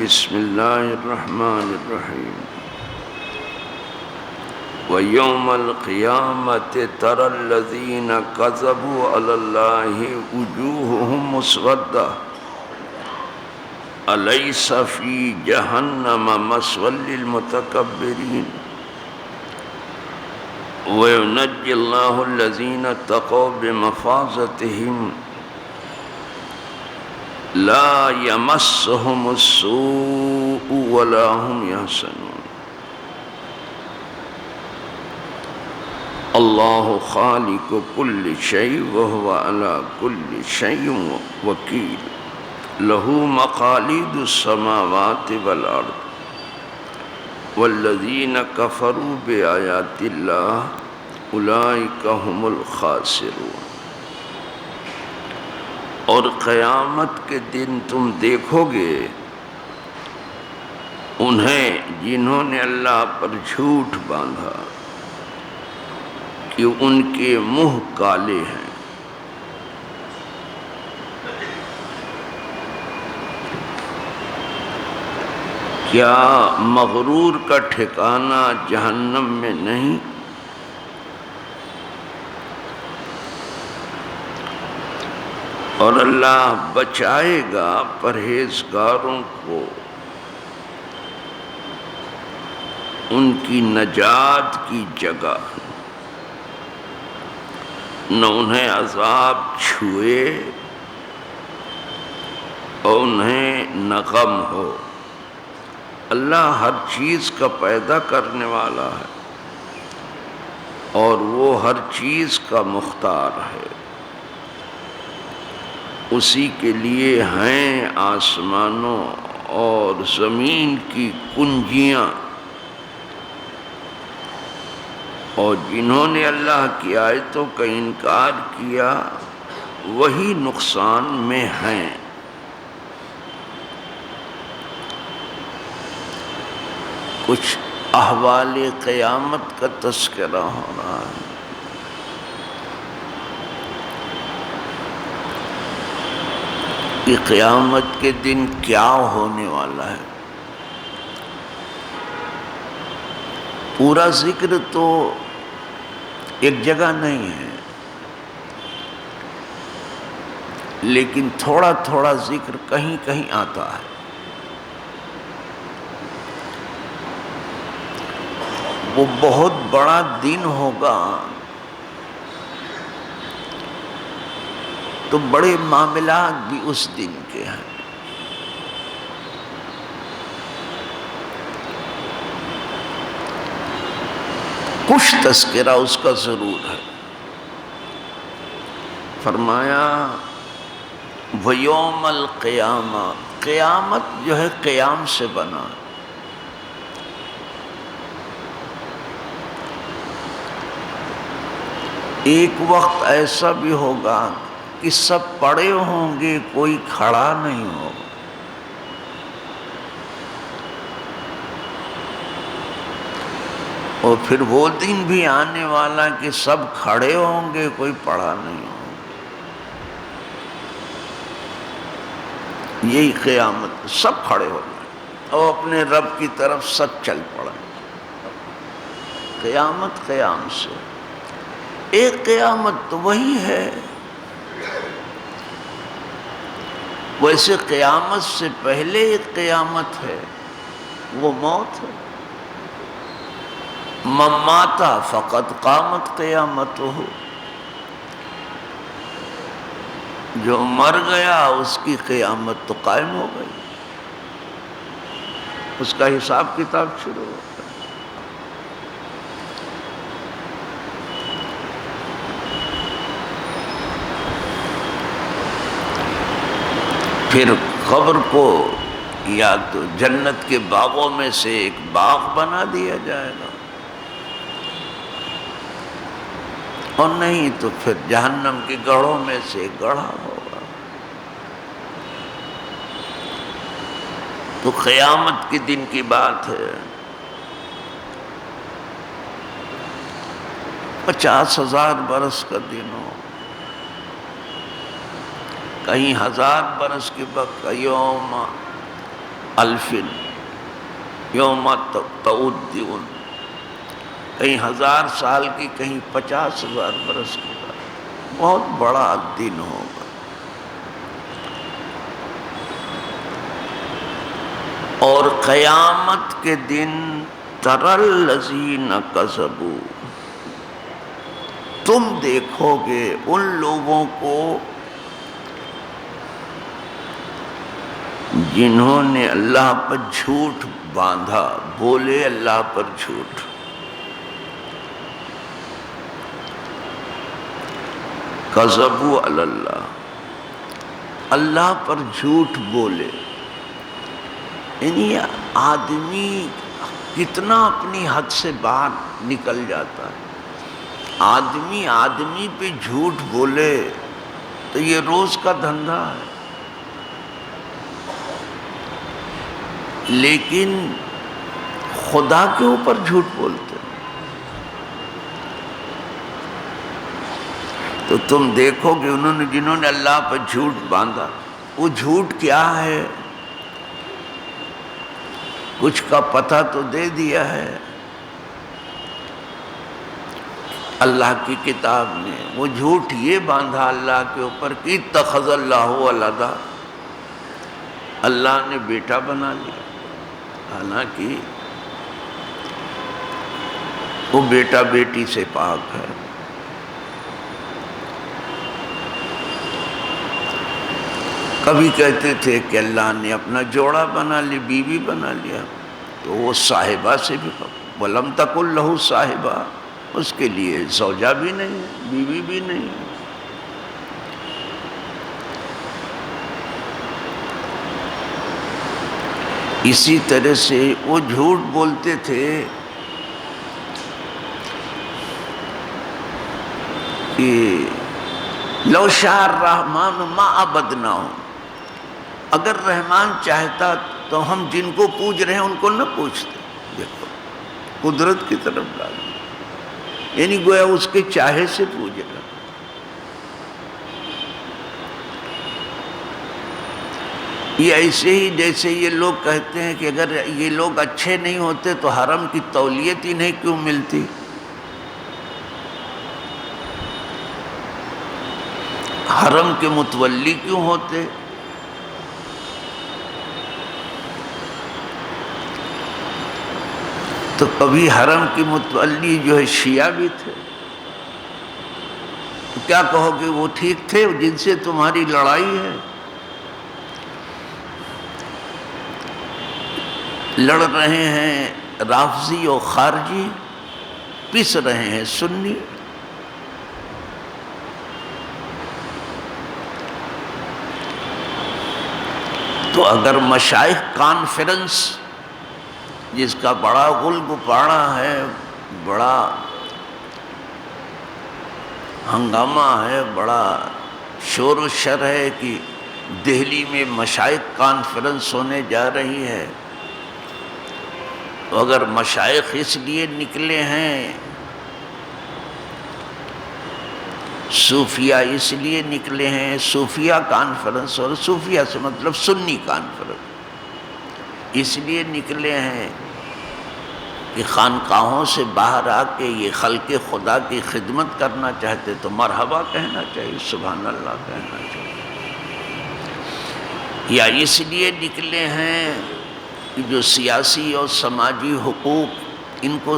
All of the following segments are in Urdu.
بسم اللہ الرحمن الرحیم وَيَوْمَ الْقِيَامَةِ تَرَى الَّذِينَ كَذَبُوا عَلَى اللَّهِ وُجُوهُهُمْ مُسْوَدَّةٌ أَلَيْسَ فِي جَهَنَّمَ مَثْوًى لِلْمُتَكَبِّرِينَ وَيُنَجِّي اللَّهُ الَّذِينَ اتَّقَوْا بِمَفَازَتِهِمْ لَا يَمَسُّهُمُ السُّوءُ وَلَا هُمْ يَحْزَنُونَ اللہ خالق کل شیء وهو على كل شیء وکیل لہ مقالید السماوات والارض والذین کفروا بآیات اللہ اولئک هم الخاسرون۔ اور قیامت کے دن تم دیکھو گے انہیں جنہوں نے اللہ پر جھوٹ باندھا کہ ان کے منہ کالے ہیں۔ کیا مغرور کا ٹھکانہ جہنم میں نہیں؟ اور اللہ بچائے گا پرہیزگاروں کو ان کی نجات کی جگہ، نہ انہیں عذاب چھوئے اور انہیں نہ غم ہو۔ اللہ ہر چیز کا پیدا کرنے والا ہے اور وہ ہر چیز کا مختار ہے۔ اسی کے لیے ہیں آسمانوں اور زمین کی کنجیاں، اور جنہوں نے اللہ کی آیتوں کا انکار کیا وہی نقصان میں ہیں۔ کچھ احوال قیامت کا تذکرہ ہو رہا ہے۔ کہ قیامت کے دن کیا ہونے والا ہے۔ پورا ذکر تو ایک جگہ نہیں ہے، لیکن تھوڑا تھوڑا ذکر کہیں کہیں آتا ہے۔ وہ بہت بڑا دن ہوگا تو بڑے معاملات بھی اس دن کے ہیں۔ کچھ تذکرہ اس کا ضرور ہے۔ فرمایا وَيَوْمَ الْقِيَامَةِ، قیامت جو ہے قیام سے بنا، ایک وقت ایسا بھی ہوگا کہ سب پڑے ہوں گے، کوئی کھڑا نہیں ہوگا۔ اور پھر وہ دن بھی آنے والا کہ سب کھڑے ہوں گے، کوئی پڑا نہیں ہوگا۔ یہی قیامت، سب کھڑے ہو جائیں اور اپنے رب کی طرف سب چل پڑیں۔ قیامت قیام سے ایک قیامت تو وہی ہے۔ ویسے قیامت سے پہلے ایک قیامت ہے، وہ موت ہے۔ من مات فقد قامت قیامتہ، جو مر گیا اس کی قیامت تو قائم ہو گئی، اس کا حساب کتاب شروع ہو گیا۔ پھر قبر کو یا تو جنت کے باغوں میں سے ایک باغ بنا دیا جائے گا، اور نہیں تو پھر جہنم کے گڑھوں میں سے گڑھا ہوگا۔ تو قیامت کے دن کی بات ہے۔ 50,000 برس کا دن ہو، کہیں 1000 برس کے بعد یوم الف یوم تعودون، کہیں 1000 سال کی، کہیں 50,000 برس کی بات، بہت بڑا دن ہوگا۔ اور قیامت کے دن تری الذین کذبوا، تم دیکھو گے ان لوگوں کو جنہوں نے اللہ پر جھوٹ باندھا، بولے اللہ پر جھوٹ۔ کذبوا علی اللہ، اللہ پر جھوٹ بولے، یعنی آدمی کتنا اپنی حد سے باہر نکل جاتا ہے۔ آدمی پہ جھوٹ بولے تو یہ روز کا دھندا ہے، لیکن خدا کے اوپر جھوٹ بولتے ہیں تو تم دیکھو گے جنہوں نے اللہ پر جھوٹ باندھا، وہ جھوٹ کیا ہے، کچھ کا پتہ تو دے دیا ہے اللہ کی کتاب نے، وہ جھوٹ یہ باندھا اللہ کے اوپر کہ اتخذ اللہ ولدا، اللہ نے بیٹا بنا لیا، حالانکہ وہ بیٹا بیٹی سے پاک ہے۔ کبھی کہتے تھے کہ اللہ نے اپنا جوڑا بنا لی، بیوی بنا لیا، تو وہ صاحبہ سے بھی وَلَمْ تَكُنْ لَهُ صاحبہ، اس کے لیے زوجہ بھی نہیں ہے، بیوی بھی نہیں ہے۔ اسی طرح سے وہ جھوٹ بولتے تھے کہ لو شاء الرحمن ما عبدناہم، اگر رحمان چاہتا تو ہم جن کو پوج رہے ہیں ان کو نہ پوچھتے۔ دیکھو قدرت کی طرف ڈال، یعنی گویا اس کے چاہے سے پوج رہا۔ یہ ایسے ہی جیسے یہ لوگ کہتے ہیں کہ اگر یہ لوگ اچھے نہیں ہوتے تو حرم کی تولیت ہی نہیں کیوں ملتی، حرم کے متولی کیوں ہوتے۔ تو کبھی حرم کی متولی جو ہے شیعہ بھی تھے، تو کیا کہو گے وہ ٹھیک تھے جن سے تمہاری لڑائی ہے؟ لڑ رہے ہیں رافضی اور خارجی، پس رہے ہیں سنی۔ تو اگر مشائخ کانفرنس جس کا بڑا غل گپاڑا ہے، بڑا ہنگامہ ہے، بڑا شور و شر ہے کہ دہلی میں مشائخ کانفرنس ہونے جا رہی ہے، تو اگر مشائخ اس لیے نکلے ہیں، صوفیہ اس لیے نکلے ہیں، صوفیہ کانفرنس، اور صوفیہ سے مطلب سنی کانفرنس اس لیے نکلے ہیں کہ خانقاہوں سے باہر آ کے یہ خلق خدا کی خدمت کرنا چاہتے تو مرحبا کہنا چاہیے، سبحان اللہ کہنا چاہیے، یا اس لیے نکلے ہیں کہ جو سیاسی اور سماجی حقوق ان کو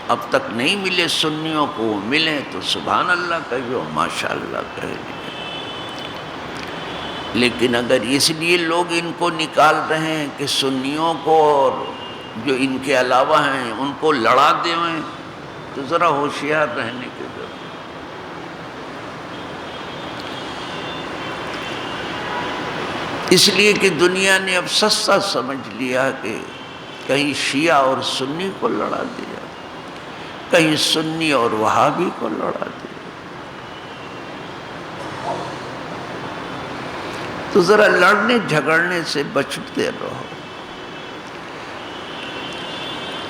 اب تک نہیں ملے، سنیوں کو ملیں تو سبحان اللہ کہیے، ماشاء اللہ کہیے۔ لیکن اگر اس لیے لوگ ان کو نکال رہے ہیں کہ سنیوں کو اور جو ان کے علاوہ ہیں ان کو لڑا دیں، تو ذرا ہوشیار رہنے کی ضرورت۔ اس لیے کہ دنیا نے اب سستا سمجھ لیا کہ کہیں شیعہ اور سنی کو لڑا دیا، کہیں سنی اور وہابی کو لڑا دیا۔ تو ذرا لڑنے جھگڑنے سے بچتے رہو۔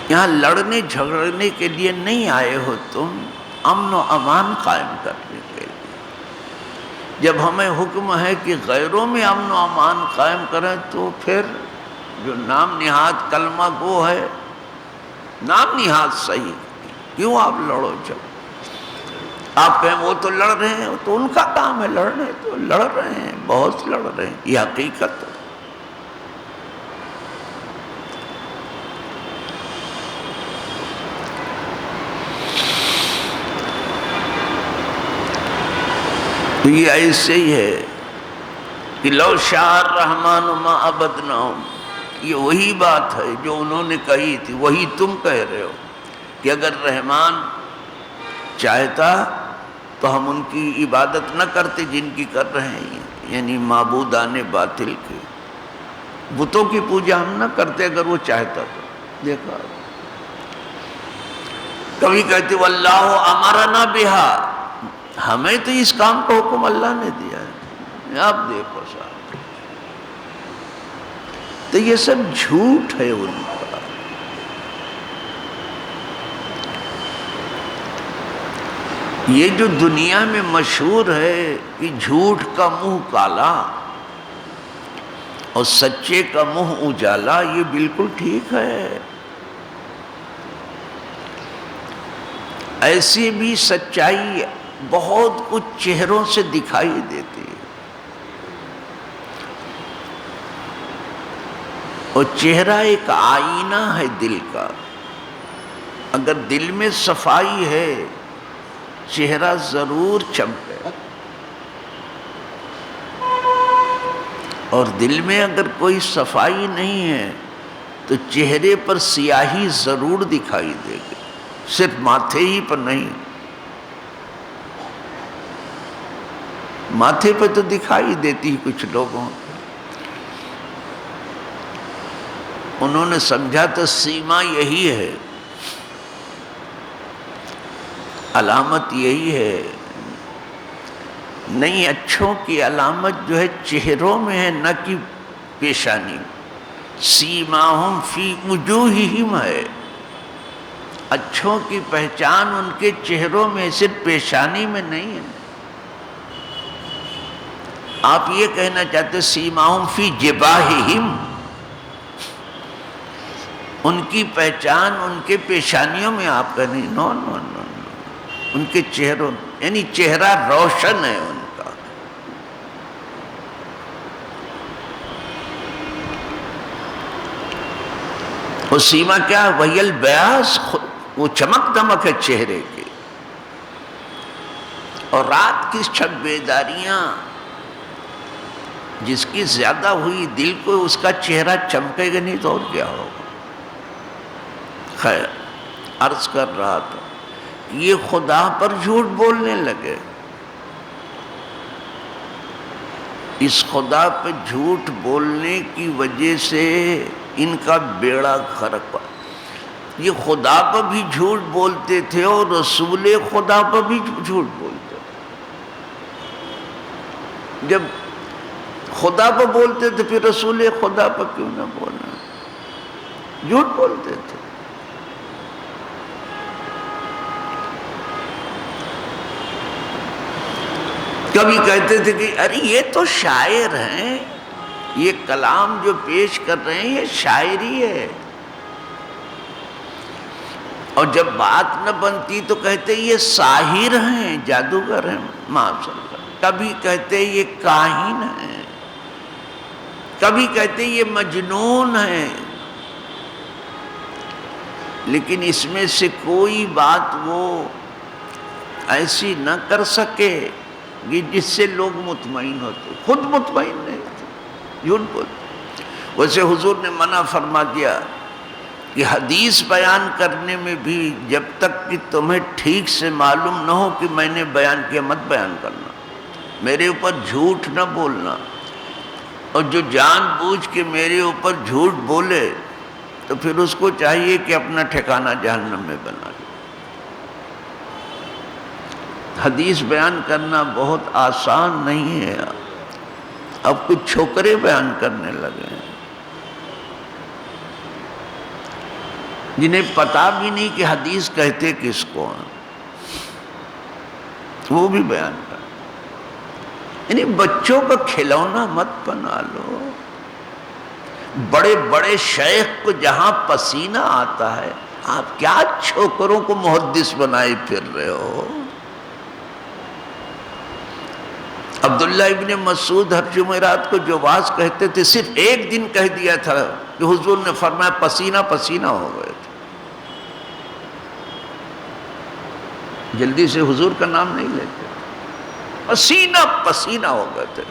یہاں لڑنے جھگڑنے کے لیے نہیں آئے ہو تم، امن و امان قائم کرنے کے لیے۔ جب ہمیں حکم ہے کہ غیروں میں امن و امان قائم کریں تو پھر جو نام نہاد کلمہ گو ہے، نام نہاد صحیح، کیوں آپ لڑو؟ جب آپ کہیں وہ تو لڑ رہے ہیں، تو ان کا کام ہے لڑنے، تو لڑ رہے ہیں، بہت لڑ رہے ہیں، یہ حقیقت ہے۔ تو یہ ایسے ہی ہے کہ لو شاء الرحمن ما عبدناہم، یہ وہی بات ہے جو انہوں نے کہی تھی، وہی تم کہہ رہے ہو کہ اگر رحمان چاہتا تو ہم ان کی عبادت نہ کرتے جن کی کر رہے ہیں، یعنی معبودان باطل کی، بتوں کی پوجا ہم نہ کرتے اگر وہ چاہتا تو۔ دیکھا، کبھی کہتے واللہ امرنا بہا، ہمیں تو اس کام کا حکم اللہ نے دیا ہے، آپ دیکھو صاحب، تو یہ سب جھوٹ ہے ان کا۔ یہ جو دنیا میں مشہور ہے کہ جھوٹ کا منہ کالا اور سچے کا منہ اجالا، یہ بالکل ٹھیک ہے۔ ایسی بھی سچائی بہت کچھ چہروں سے دکھائی دیتی ہے، اور چہرہ ایک آئینہ ہے دل کا، اگر دل میں صفائی ہے چہرہ ضرور چمکے گا، اور دل میں اگر کوئی صفائی نہیں ہے تو چہرے پر سیاہی ضرور دکھائی دے گی، صرف ماتھے ہی پر نہیں، ماتھے پہ تو دکھائی دیتی کچھ لوگوں، انہوں نے سمجھا تو سیما یہی ہے، علامت یہی ہے۔ نہیں، اچھوں کی علامت جو ہے چہروں میں ہے، نہ کہ پیشانی میں۔ سیماہم فی وجوہہم ہے، اچھوں کی پہچان ان کے چہروں میں، صرف پیشانی میں نہیں ہے۔ آپ یہ کہنا چاہتے سیماہم فی جباہہم، ان کی پہچان ان کے پیشانیوں میں، آپ کا نہیں، نو نو نو، ان کے چہروں، یعنی چہرہ روشن ہے ان کا۔ وہ سیما کیا ہے؟ وہی البیاض، وہ چمک دمک ہے چہرے کی۔ اور رات کی چھپ بیداریاں جس کی زیادہ ہوئی دل کو، اس کا چہرہ چمکے گا نہیں تو اور کیا ہوگا۔ خیر، عرض کر رہا تھا یہ خدا پر جھوٹ بولنے لگے، اس خدا پہ جھوٹ بولنے کی وجہ سے ان کا بیڑا غرق۔ یہ خدا پر بھی جھوٹ بولتے تھے اور رسول خدا پر بھی جھوٹ بولتے تھے۔ جب خدا پر بولتے تھے پھر رسول خدا پر کیوں نہ بولنا؟ جھوٹ بولتے تھے۔ کبھی کہتے تھے کہ ارے یہ تو شاعر ہیں، یہ کلام جو پیش کر رہے ہیں یہ شاعری ہے، اور جب بات نہ بنتی تو کہتے یہ ساحر ہیں، جادوگر ہیں، معاف صلی اللہ۔ کبھی کہتے یہ کاہن ہیں، کبھی کہتے یہ مجنون ہیں، لیکن اس میں سے کوئی بات وہ ایسی نہ کر سکے کہ جس سے لوگ مطمئن ہوتے، خود مطمئن نہیں تھے، جھوٹ بولتے۔ ویسے حضور نے منع فرما دیا کہ حدیث بیان کرنے میں بھی جب تک کہ تمہیں ٹھیک سے معلوم نہ ہو کہ میں نے بیان کیا مت بیان کرنا، میرے اوپر جھوٹ نہ بولنا، اور جو جان بوجھ کے میرے اوپر جھوٹ بولے تو پھر اس کو چاہیے کہ اپنا ٹھکانہ جہنم میں بنا لے۔ حدیث بیان کرنا بہت آسان نہیں ہے، اب کچھ چھوکرے بیان کرنے لگے ہیں جنہیں پتا بھی نہیں کہ حدیث کہتے کس کو ہیں، وہ بھی بیان کر۔ یعنی بچوں کا کھلونا مت بنا لو، بڑے بڑے شیخ کو جہاں پسینہ آتا ہے، آپ کیا چھوکروں کو محدث بنائے پھر رہے ہو؟ عبداللہ ابن مسعود ہر جمعرات کو جو واز کہتے تھے، صرف ایک دن کہہ دیا تھا کہ حضور نے فرمایا پسینہ پسینہ ہو گئے تھے، جلدی سے حضور کا نام نہیں لیتے، پسینہ پسینہ ہو گئے تھے،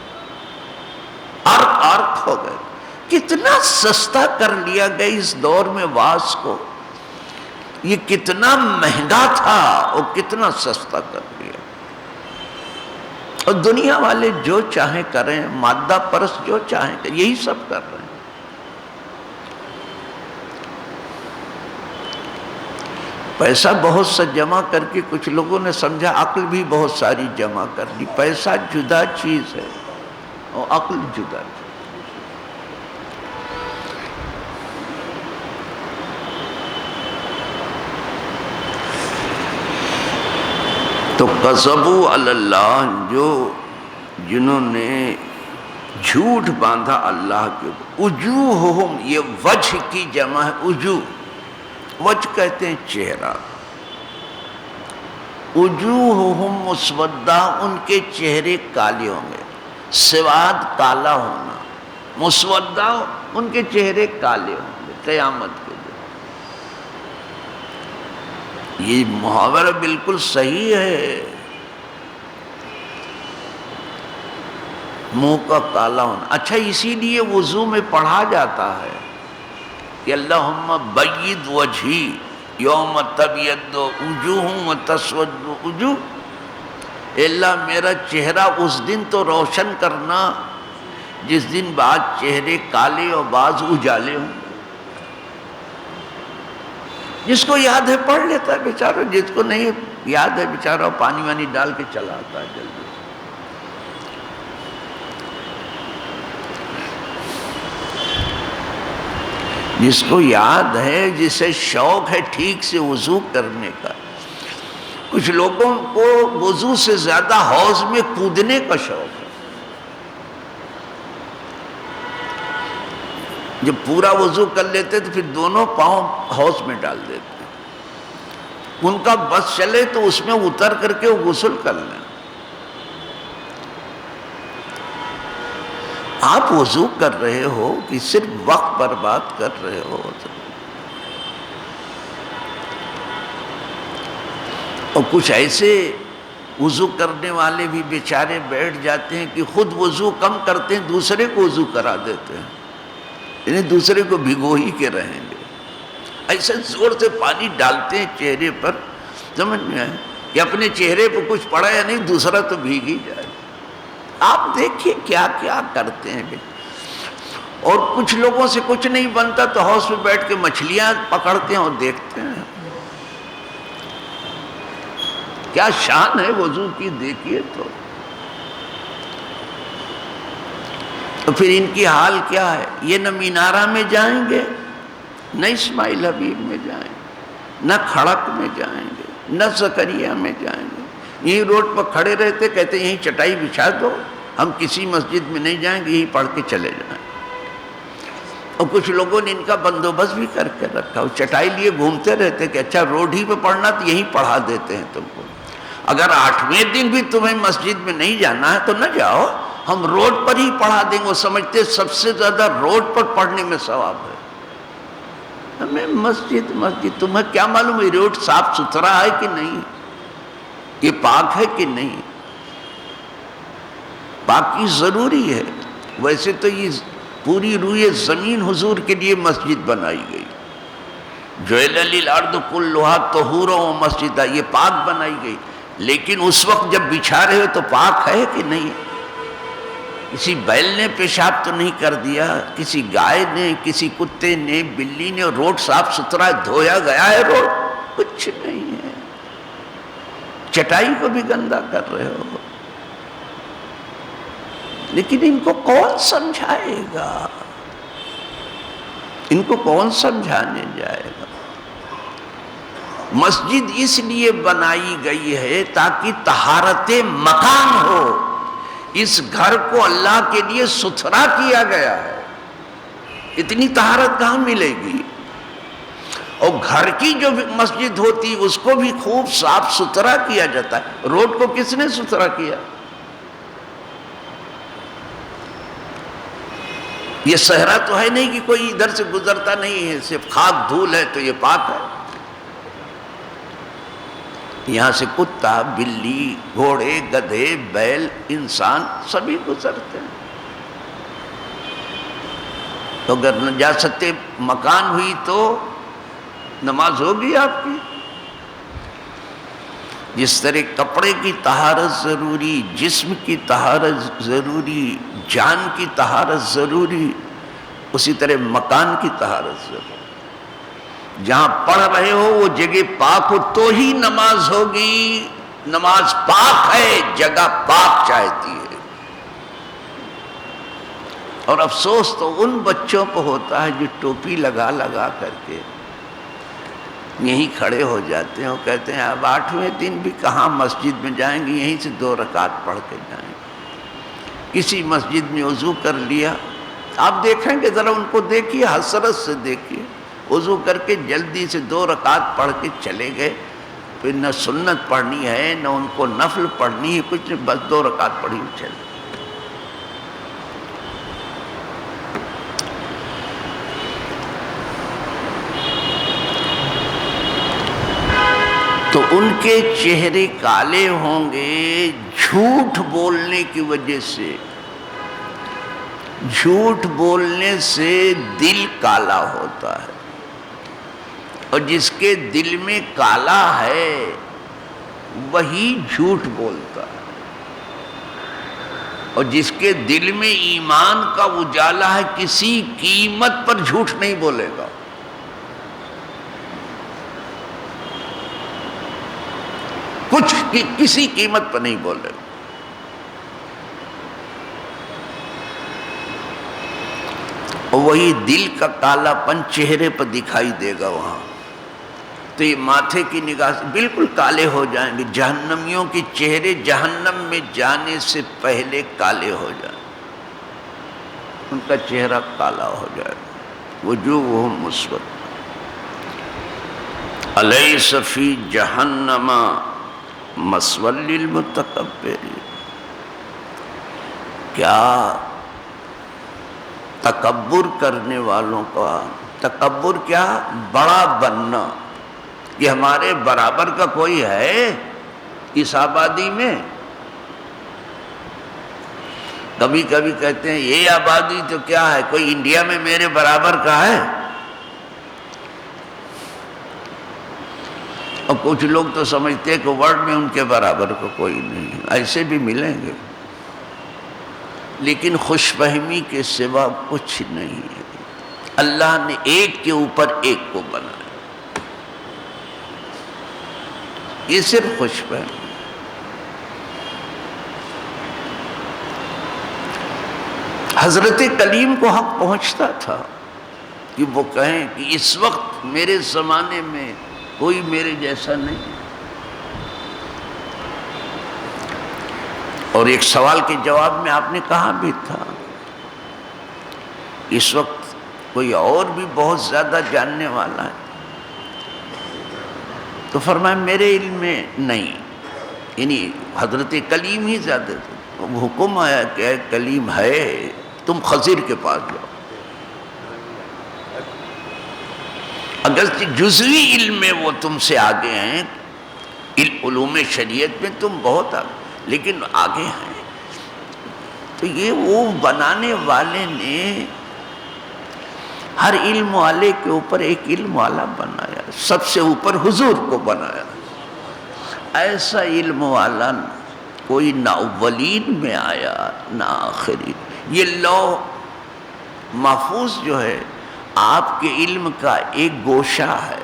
عرق عرق ہو گئے. کتنا سستا کر لیا گیا اس دور میں واز کو، یہ کتنا مہنگا تھا اور کتنا سستا کر لیا. اور دنیا والے جو چاہیں کریں، مادہ پرست جو چاہیں کریں، یہی سب کر رہے ہیں. پیسہ بہت سا جمع کر کے کچھ لوگوں نے سمجھا عقل بھی بہت ساری جمع کر لی. پیسہ جدا چیز ہے اور عقل جدا چیز. تو کذبوا علی اللہ، جنہوں نے جھوٹ باندھا اللہ کے اوپر. وجوہہم، یہ وجہ کی جمع ہے وجوہ، وجہ کہتے ہیں چہرہ. وجوہہم مسودہ، ان کے چہرے کالے ہوں گے. سواد کالا ہونا، مسودہ ان کے چہرے کالے ہوں گے قیامت کے دن. یہ محاورہ بالکل صحیح ہے. منہ کا کالا ہونا. اچھا اسی لیے وضو میں پڑھا جاتا ہے کہ اللہم بید وجہی یوم تبید وجوہ وتسود وجوہ. اے اللہ میرا چہرہ اس دن تو روشن کرنا جس دن بعض چہرے کالے اور بعض اجالے ہوں. جس کو یاد ہے پڑھ لیتا ہے بیچارہ، جس کو نہیں یاد ہے بیچارہ پانی وانی ڈال کے چلا آتا ہے جلدی. جس کو یاد ہے، جسے شوق ہے ٹھیک سے وضو کرنے کا. کچھ لوگوں کو وضو سے زیادہ حوض میں کودنے کا شوق ہے. جب پورا وضو کر لیتے تو پھر دونوں پاؤں حوض میں ڈال دیتے. ان کا بس چلے تو اس میں اتر کر کے وہ غسل کر لیں. آپ وضو کر رہے ہو کہ صرف وقت برباد کر رہے ہو؟ اور کچھ ایسے وضو کرنے والے بھی بیچارے بیٹھ جاتے ہیں کہ خود وضو کم کرتے ہیں، دوسرے کو وضو کرا دیتے ہیں، یعنی دوسرے کو بھگو ہی کے رہیں گے. ایسے زور سے پانی ڈالتے ہیں چہرے پر، سمجھ میں آئے کہ اپنے چہرے پہ کچھ پڑا یا نہیں، دوسرا تو بھیگ ہی جائے. آپ دیکھیے کیا کیا کرتے ہیں. اور کچھ لوگوں سے کچھ نہیں بنتا تو حوض میں بیٹھ کے مچھلیاں پکڑتے ہیں اور دیکھتے ہیں. کیا شان ہے وضو کی، دیکھیے تو. تو پھر ان کی حال کیا ہے؟ یہ نہ مینارہ میں جائیں گے، نہ اسماعیل حبیب میں جائیں گے، نہ کھڑک میں جائیں گے، نہ زکریا میں جائیں گے. یہیں روڈ پر کھڑے رہتے، کہتے یہیں چٹائی بچھا دو، ہم کسی مسجد میں نہیں جائیں گے، یہیں پڑھ کے چلے جائیں. اور کچھ لوگوں نے ان کا بندوبست بھی کر کے رکھا، وہ چٹائی لیے گھومتے رہتے کہ اچھا روڈ ہی پہ پڑھنا تو یہیں پڑھا دیتے ہیں تم کو. اگر 8ویں دن بھی تمہیں مسجد میں نہیں جانا ہے تو نہ جاؤ، ہم روڈ پر ہی پڑھا دیں گے. وہ سمجھتے سب سے زیادہ روڈ پر پڑھنے میں ثواب ہے. ہمیں مسجد تمہیں کیا معلوم ہے روڈ صاف ستھرا ہے کہ نہیں، یہ پاک ہے کہ نہیں. پاکی ضروری ہے. ویسے تو یہ پوری روئے زمین حضور کے لیے مسجد بنائی گئی. جعل الارض کلھا طہورا ومسجدا، یہ پاک بنائی گئی. لیکن اس وقت جب بچھا رہے ہو تو پاک ہے کہ نہیں؟ کسی بیل نے پیشاب تو نہیں کر دیا، کسی گائے نے، کسی کتے نے، بلی نے. روڈ صاف ستھرا دھویا گیا ہے روڈ؟ کچھ نہیں ہے. چٹائی کو بھی گندا کر رہے ہو. لیکن ان کو کون سمجھائے گا؟ ان کو کون سمجھانے جائے گا؟ مسجد اس لیے بنائی گئی ہے تاکہ طہارت مکان ہو. اس گھر کو اللہ کے لیے ستھرا کیا گیا ہے. اتنی طہارت کہاں ملے گی؟ اور گھر کی جو مسجد ہوتی اس کو بھی خوب صاف ستھرا کیا جاتا ہے. روڈ کو کس نے ستھرا کیا؟ یہ صحرا تو ہے نہیں کہ کوئی ادھر سے گزرتا نہیں ہے، صرف خاک دھول ہے تو یہ پاک ہے. یہاں سے کتا، بلی، گھوڑے، گدھے، بیل، انسان سبھی گزرتے ہیں. تو اگر نجاست مکان ہوئی تو نماز ہوگی آپ کی. جس طرح کپڑے کی طہارت ضروری، جسم کی طہارت ضروری، جان کی طہارت ضروری، اسی طرح مکان کی طہارت ضروری. جہاں پڑھ رہے ہو وہ جگہ پاک ہو تو ہی نماز ہوگی. نماز پاک ہے، جگہ پاک چاہتی ہے. اور افسوس تو ان بچوں کو ہوتا ہے جو ٹوپی لگا لگا کر کے یہیں کھڑے ہو جاتے ہیں اور کہتے ہیں اب 8ویں دن بھی کہاں مسجد میں جائیں گے، یہیں سے 2 رکعت پڑھ کے جائیں گے. کسی مسجد میں وضو کر لیا، آپ دیکھیں گے ذرا ان کو دیکھیے، حسرت سے دیکھیے. وضو کر کے جلدی سے 2 رکعت پڑھ کے چلے گئے. پھر نہ سنت پڑھنی ہے نہ ان کو نفل پڑھنی ہے، کچھ نہیں، بس 2 رکعت پڑھی چلے. تو ان کے چہرے کالے ہوں گے جھوٹ بولنے کی وجہ سے. جھوٹ بولنے سے دل کالا ہوتا ہے، اور جس کے دل میں کالا ہے وہی جھوٹ بولتا ہے. اور جس کے دل میں ایمان کا اجالا ہے کسی قیمت پر جھوٹ نہیں بولے گا. کچھ کسی قیمت پر نہیں بولے گا. اور وہی دل کا کالا پن چہرے پر دکھائی دے گا وہاں. تو یہ ماتھے کی نگاہ سے بالکل کالے ہو جائیں گے. جہنمیوں کے چہرے جہنم میں جانے سے پہلے کالے ہو جائیں، ان کا چہرہ کالا ہو جائے گا. وجوہہم مسودۃ الیس فی جہنم مثوی للمتکبرین. کیا تکبر کرنے والوں کا، تکبر کیا؟ بڑا بننا، کہ ہمارے برابر کا کوئی ہے اس آبادی میں. کبھی کبھی کہتے ہیں یہ آبادی تو کیا ہے، کوئی انڈیا میں میرے برابر کا ہے. اور کچھ لوگ تو سمجھتے ہیں کہ ورلڈ میں ان کے برابر کو کوئی نہیں. ایسے بھی ملیں گے، لیکن خوش فہمی کے سوا کچھ نہیں ہے. اللہ نے ایک کے اوپر ایک کو بنایا، یہ صرف خوش فہمی. حضرت کلیم کو حق پہنچتا تھا کہ وہ کہیں کہ اس وقت میرے زمانے میں کوئی میرے جیسا نہیں. اور ایک سوال کے جواب میں آپ نے کہا بھی تھا اس وقت کوئی اور بھی بہت زیادہ جاننے والا ہے. تو فرمایا میرے علم میں نہیں، یعنی حضرت کلیم ہی زیادہ تھے. وہ حکم آیا کہ اے کلیم ہے، تم خضر کے پاس جاؤ. اگرچہ جزوی علم میں وہ تم سے آگے ہیں، علوم شریعت میں تم بہت آگے، لیکن آگے ہیں. تو یہ وہ بنانے والے نے ہر علم والے کے اوپر ایک علم والا بنایا، سب سے اوپر حضور کو بنایا. ایسا علم والا کوئی نہ اولین میں آیا نہ آخرین. یہ لوح محفوظ جو ہے آپ کے علم کا ایک گوشہ ہے.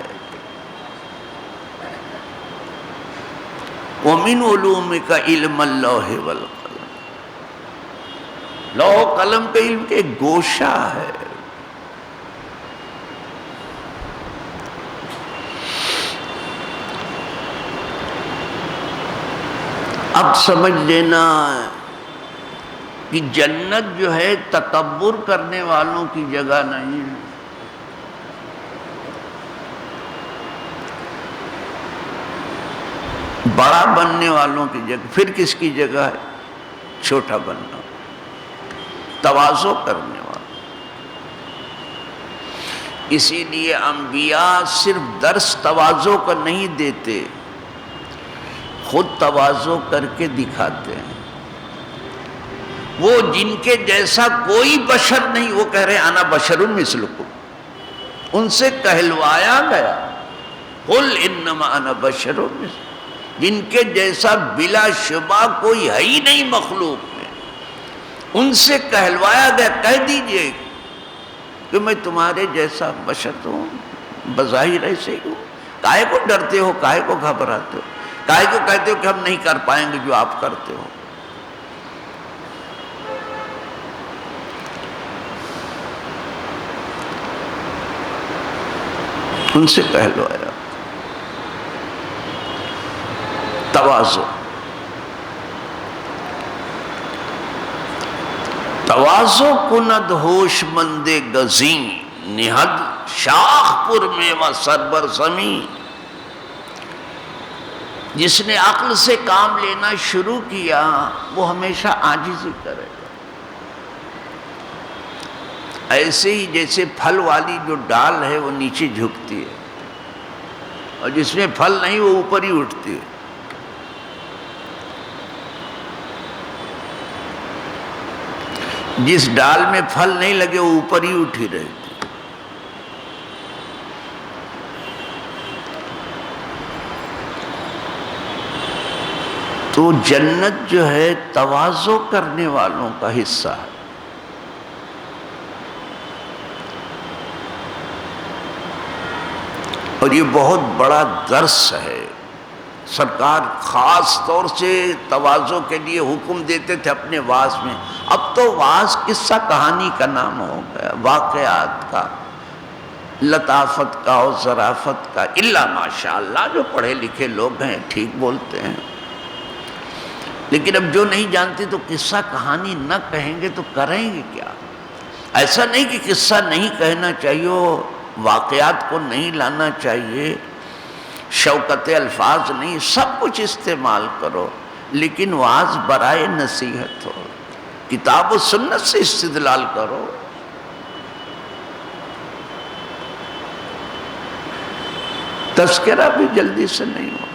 وَمِنْ عُلُومِكَ عِلْمَ اللَّوْحِ وَالْقَلَمِ. لوح قلم کا علم کا ایک گوشہ ہے. اب سمجھ لینا کہ جنت جو ہے تکبر کرنے والوں کی جگہ نہیں ہے، بڑا بننے والوں کی جگہ. پھر کس کی جگہ ہے؟ چھوٹا بننا، تواضع کرنے والا. اسی لیے انبیاء صرف درس تواضع کا نہیں دیتے، خود تواضع کر کے دکھاتے ہیں. وہ جن کے جیسا کوئی بشر نہیں، وہ کہہ رہے انا بشر مثلکم، ان سے کہلوایا گیا قل انما انا بشر مثلکم، جن کے جیسا بلا شبہ کوئی ہے ہی نہیں مخلوق میں، ان سے کہلوایا گیا کہہ دیجئے کہ میں تمہارے جیسا بشر ہوں، بظاہر ایسے ہی ہوں. کاہے کو ڈرتے ہو، کاہے کو گھبراتے ہو، کاہے کو کہتے ہو کہ ہم نہیں کر پائیں گے جو آپ کرتے ہو. ان سے کہلوایا تواضع. تواضع کند ہوش مند گزین، نہد شاخ پر میوہ سربر زمین. جس نے عقل سے کام لینا شروع کیا وہ ہمیشہ عاجزی کرے گا. ایسے ہی جیسے پھل والی جو ڈال ہے وہ نیچے جھکتی ہے، اور جس میں پھل نہیں وہ اوپر ہی اٹھتی ہے. جس ڈال میں پھل نہیں لگے وہ اوپر ہی اٹھی رہتی. تو جنت جو ہے تواضع کرنے والوں کا حصہ ہے. اور یہ بہت بڑا درس ہے. سرکار خاص طور سے تواضع کے لیے حکم دیتے تھے اپنے وعظ میں. اب تو وعظ قصہ کہانی کا نام ہو گیا، واقعات کا، لطافت کا اور ظرافت کا. الا ماشاءاللہ جو پڑھے لکھے لوگ ہیں ٹھیک بولتے ہیں، لیکن اب جو نہیں جانتے تو قصہ کہانی نہ کہیں گے تو کریں گے کیا؟ ایسا نہیں کہ قصہ نہیں کہنا چاہیے، واقعات کو نہیں لانا چاہیے، شوکت الفاظ نہیں، سب کچھ استعمال کرو، لیکن وعظ برائے نصیحت ہو، کتاب و سنت سے استدلال کرو. تذکرہ بھی جلدی سے نہیں ہو.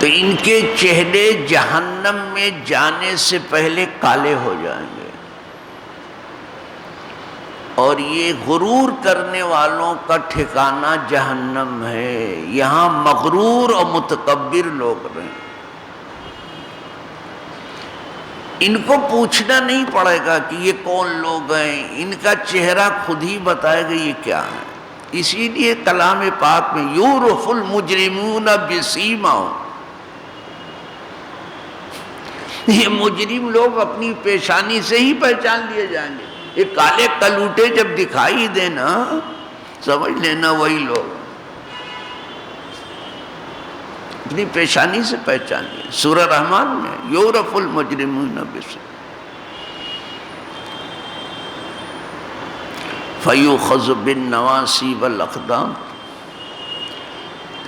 تو ان کے چہرے جہنم میں جانے سے پہلے کالے ہو جائیں گے. اور یہ غرور کرنے والوں کا ٹھکانہ جہنم ہے. یہاں مغرور اور متکبر لوگ رہیں. ان کو پوچھنا نہیں پڑے گا کہ یہ کون لوگ ہیں، ان کا چہرہ خود ہی بتائے گا یہ کیا ہے. اسی لیے کلام پاک میں یعرف المجرمون بسیماہم، یہ مجرم لوگ اپنی پیشانی سے ہی پہچان لیے جائیں گے. یہ کالے کلوٹے جب دکھائی دینا سمجھ لینا وہی لوگ اپنی پیشانی سے پہچان لیے. سورہ رحمان میں یعرف المجرمون بسیماہم فیؤخذ بالنواصی والاقدام.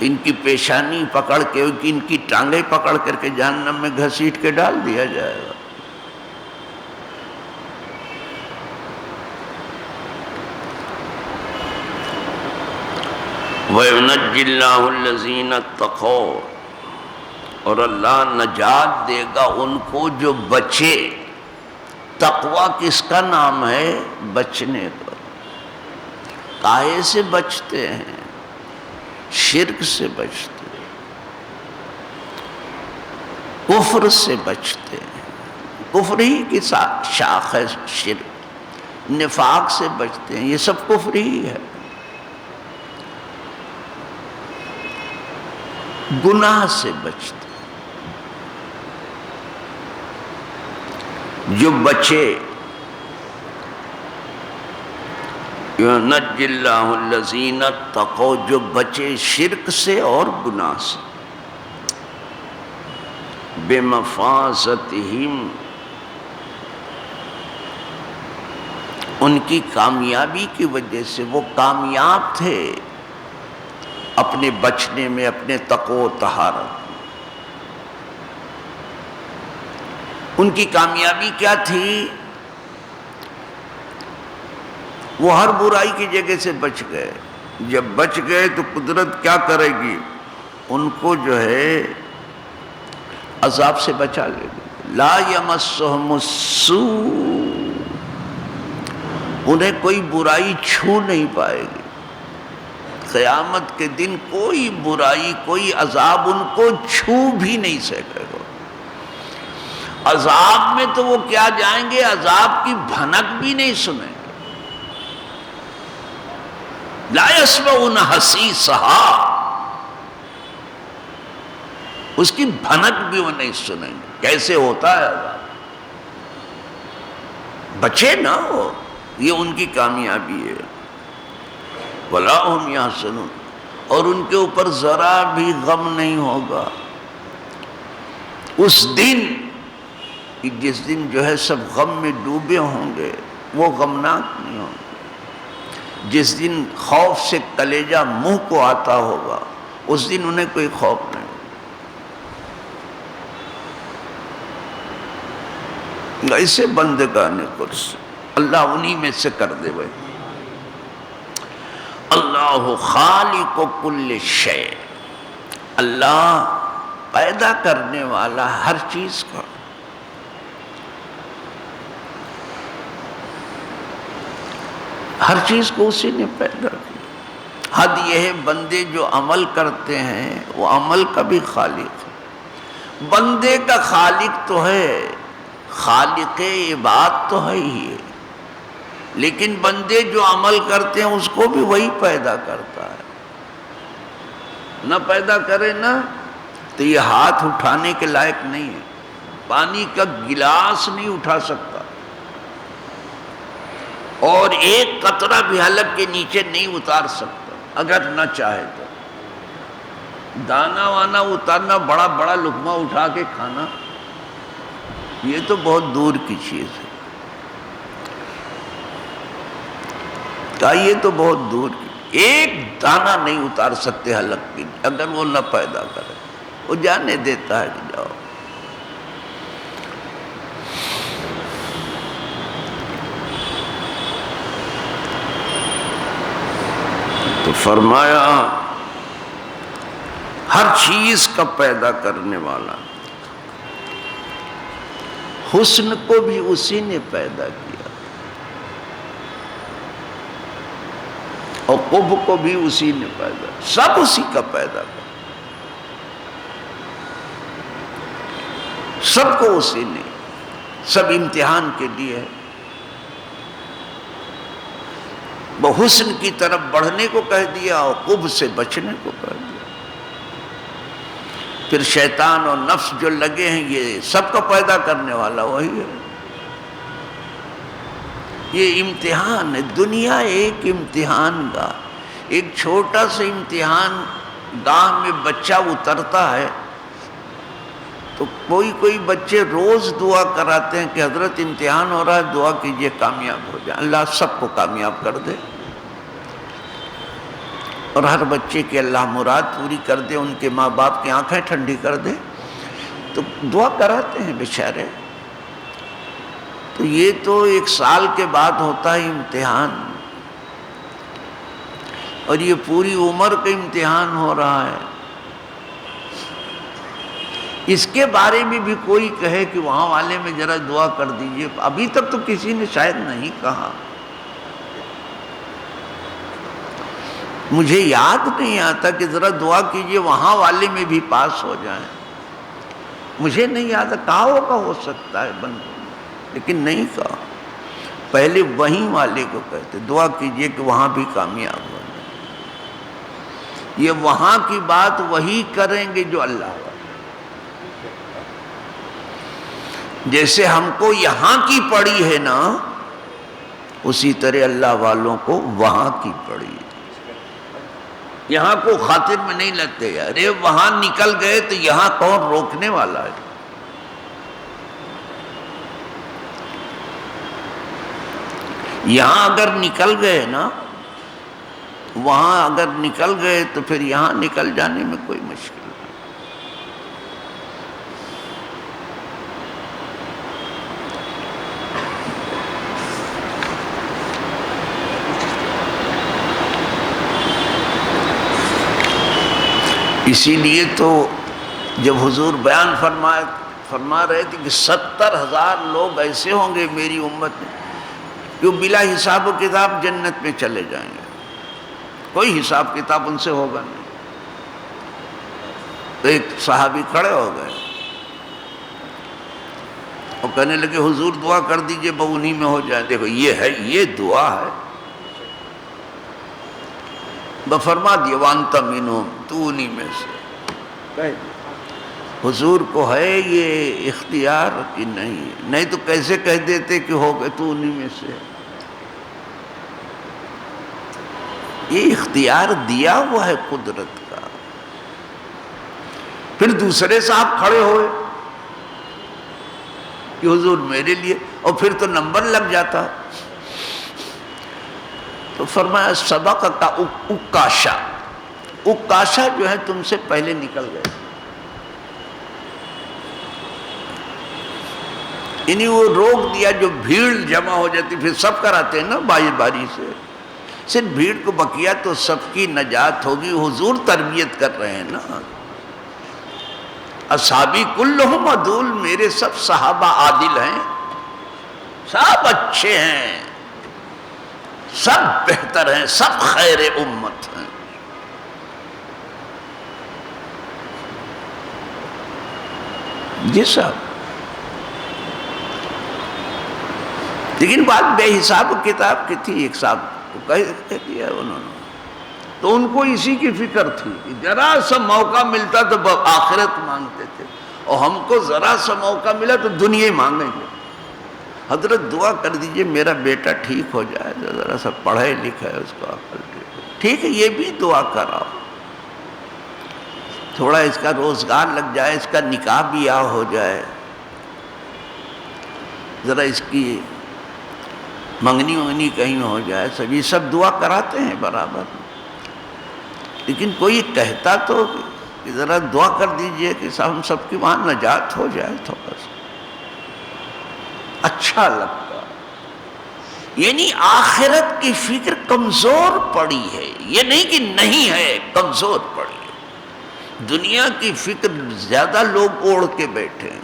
ان کی پیشانی پکڑ کے، ان کی ٹانگیں پکڑ کر کے جہنم میں گھسیٹ کے ڈال دیا جائے گا. وَيُنَجِّ اللَّهُ الَّذِينَ اتَّقَوْا، اور اللہ نجات دے گا ان کو جو بچے. تقوی کس کا نام ہے؟ بچنے کا. کائے سے بچتے ہیں؟ شرک سے بچتے ہیں، کفر سے بچتے ہیں. کفر ہی کی شاخ ہے شرک. نفاق سے بچتے ہیں، یہ سب کفر ہی ہے. گناہ سے بچتے ہیں. جو بچے یُنَجِّ اللَّهُ الَّذِينَ اتَّقَوْا، جو بچے شرک سے اور گناہ سے. بمفازتہم، ان کی کامیابی کی وجہ سے وہ کامیاب تھے اپنے بچنے میں، اپنے تقوی و طہارت میں۔ ان کی کامیابی کیا تھی؟ وہ ہر برائی کی جگہ سے بچ گئے۔ جب بچ گئے تو قدرت کیا کرے گی؟ ان کو جو ہے عذاب سے بچا لے گی۔ لا یمسہم السوء، انہیں کوئی برائی چھو نہیں پائے گی۔ قیامت کے دن کوئی برائی، کوئی عذاب ان کو چھو بھی نہیں سکے گا۔ عذاب میں تو وہ کیا جائیں گے، عذاب کی بھنک بھی نہیں سنیں گے۔ لا يسمعون حسیسہا، اس کی بھنک بھی وہ نہیں سنیں گے۔ کیسے ہوتا ہے عذاب؟ بچے نہ ہو، یہ ان کی کامیابی ہے۔ وَلَا هُمْ يَحْزَنُونَ، اور ان کے اوپر ذرا بھی غم نہیں ہوگا۔ اس دن، جس دن جو ہے سب غم میں ڈوبے ہوں گے، وہ غمناک نہیں ہوں گے۔ جس دن خوف سے کلیجہ منہ کو آتا ہوگا، اس دن انہیں کوئی خوف نہیں ہوگا۔ ایسے بندگان قدس اللہ انہی میں سے کر دے بھائی۔ اللہ خالق کل شیء، اللہ پیدا کرنے والا ہر چیز کا۔ ہر چیز کو اسی نے پیدا کیا۔ حد یہ ہے بندے جو عمل کرتے ہیں وہ عمل کا بھی خالق ہے۔ بندے کا خالق تو ہے، خالق عباد تو ہے ہی ہے، لیکن بندے جو عمل کرتے ہیں اس کو بھی وہی پیدا کرتا ہے۔ نہ پیدا کرے نا تو یہ ہاتھ اٹھانے کے لائق نہیں ہے، پانی کا گلاس نہیں اٹھا سکتا، اور ایک قطرہ بھی حلق کے نیچے نہیں اتار سکتا اگر نہ چاہے تو۔ دانا وانا اتارنا، بڑا بڑا لقمہ اٹھا کے کھانا، یہ تو بہت دور کی چیز ہے۔ یہ تو بہت دور کی، ایک دانہ نہیں اتار سکتے حلق کی اگر وہ نہ پیدا کرے، وہ جانے دیتا ہے کہ جاؤ۔ تو فرمایا ہر چیز کا پیدا کرنے والا، حسن کو بھی اسی نے پیدا کیا، اور قبح کو بھی اسی نے پیدا، سب اسی کا پیدا کیا، سب کو اسی نے، سب امتحان کے لیے ہے۔ وہ حسن کی طرف بڑھنے کو کہہ دیا اور قبح سے بچنے کو کہہ دیا۔ پھر شیطان اور نفس جو لگے ہیں، یہ سب کو پیدا کرنے والا وہی ہے۔ یہ امتحان ہے، دنیا ایک امتحان گاہ، ایک چھوٹا سا امتحان گاہ میں بچہ اترتا ہے تو کوئی بچے روز دعا کراتے ہیں کہ حضرت امتحان ہو رہا ہے، دعا کیجئے کامیاب ہو جائے، اللہ سب کو کامیاب کر دے، اور ہر بچے کی اللہ مراد پوری کر دے، ان کے ماں باپ کی آنکھیں ٹھنڈی کر دے، تو دعا کراتے ہیں بیچارے۔ تو یہ تو 1 سال کے بعد ہوتا ہے امتحان، اور یہ پوری عمر کا امتحان ہو رہا ہے۔ اس کے بارے میں بھی کوئی کہے کہ وہاں والے میں ذرا دعا کر دیجئے، ابھی تک تو کسی نے شاید نہیں کہا، مجھے یاد نہیں آتا کہ ذرا دعا کیجئے وہاں والے میں بھی پاس ہو جائیں، مجھے نہیں یاد، کہا ہوگا ہو سکتا ہے بندوں، لیکن نہیں کہا، پہلے وہیں والے کو کہتے دعا کیجئے کہ وہاں بھی کامیاب ہو جائے۔ یہ وہاں کی بات وہی کریں گے جو اللہ والے، جیسے ہم کو یہاں کی پڑی ہے نا، اسی طرح اللہ والوں کو وہاں کی پڑی ہے۔ یہاں کو خاطر میں نہیں لگتے، ارے وہاں نکل گئے تو یہاں کون روکنے والا ہے؟ یہاں اگر نکل گئے نا، وہاں اگر نکل گئے تو پھر یہاں نکل جانے میں کوئی مشکل نہیں۔ اسی لیے تو جب حضور بیان فرما رہے تھے کہ 70,000 لوگ ایسے ہوں گے میری امت میں جو بلا حساب و کتاب جنت میں چلے جائیں گے، کوئی حساب کتاب ان سے ہوگا نہیں۔ تو ایک صحابی کھڑے ہو گئے اور کہنے لگے حضور دعا کر دیجئے وہ انہی میں ہو جائے۔ دیکھو یہ دعا ہے، فرما دیا وانت منہم، تو انہی میں سے۔ حضور کو ہے یہ اختیار کہ نہیں تو کیسے کہہ دیتے کہ ہو گئے تو انہی میں سے۔ یہ اختیار دیا ہوا ہے قدرت کا۔ پھر دوسرے صاحب کھڑے ہوئے کہ حضور میرے لیے، اور پھر تو نمبر لگ جاتا۔ تو فرمایا سبق کا اکاشا، اکاشا جو ہے تم سے پہلے نکل گئے، یعنی وہ روک دیا۔ جو بھیڑ جمع ہو جاتی پھر سب کراتے ہیں نا باری باری سے، صرف بھیڑ کو بقیہ تو سب کی نجات ہوگی۔ حضور تربیت کر رہے ہیں نا، اصحابی کلہم عدول، میرے سب صحابہ عادل ہیں، سب اچھے ہیں، سب بہتر ہیں، سب خیر امت ہیں۔ جی صاحب، لیکن بات بے حساب کتاب کی تھی۔ ایک صاحب کو کہہ دیا انہوں نے، تو ان کو اسی کی فکر تھی، ذرا سا موقع ملتا تو آخرت مانگتے تھے، اور ہم کو ذرا سا موقع ملا تو دنیا ہی مانگیں گے۔ حضرت دعا کر دیجئے میرا بیٹا ٹھیک ہو جائے، ذرا سا پڑھے لکھے اس کو عقل ٹھیک ہے، یہ بھی دعا کراؤ، تھوڑا اس کا روزگار لگ جائے، اس کا نکاح بیاہ ہو جائے، ذرا اس کی منگنی کہیں ہو جائے، سب یہ سب دعا کراتے ہیں برابر۔ لیکن کوئی کہتا تو کہ ذرا دعا کر دیجئے کہ ہم سب کی وہاں نجات ہو جائے، تھوڑا سا اچھا لگتا۔ یعنی آخرت کی فکر کمزور پڑی ہے، یہ نہیں کہ نہیں ہے، کمزور پڑی ہے۔ دنیا کی فکر زیادہ لوگ اوڑھ کے بیٹھے ہیں۔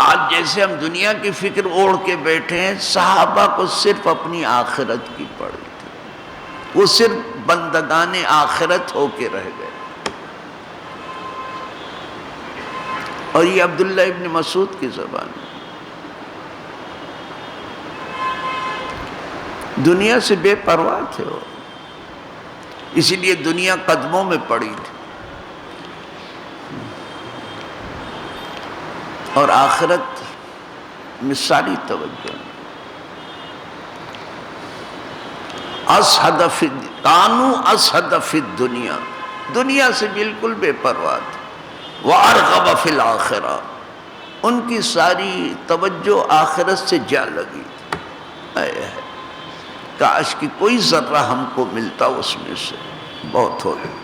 آج جیسے ہم دنیا کی فکر اوڑھ کے بیٹھے ہیں، صحابہ کو صرف اپنی آخرت کی پڑی تھی، وہ صرف بندگان آخرت ہو کے رہ گئے۔ اور یہ عبداللہ ابن مسعود کی زبان ہے۔ دنیا سے بے پرواہ تھے وہ، اسی لیے دنیا قدموں میں پڑی تھی، اور آخرت میں ساری توجہ۔ کانوا ازہد فی الدنیا، دنیا سے بالکل بے پرواہ تھے۔ وارغب فی الآخرہ، ان کی ساری توجہ آخرت سے جا لگی تھی۔ کاش کہ کوئی ذرہ ہم کو ملتا اس میں سے، بہت ہو گئی۔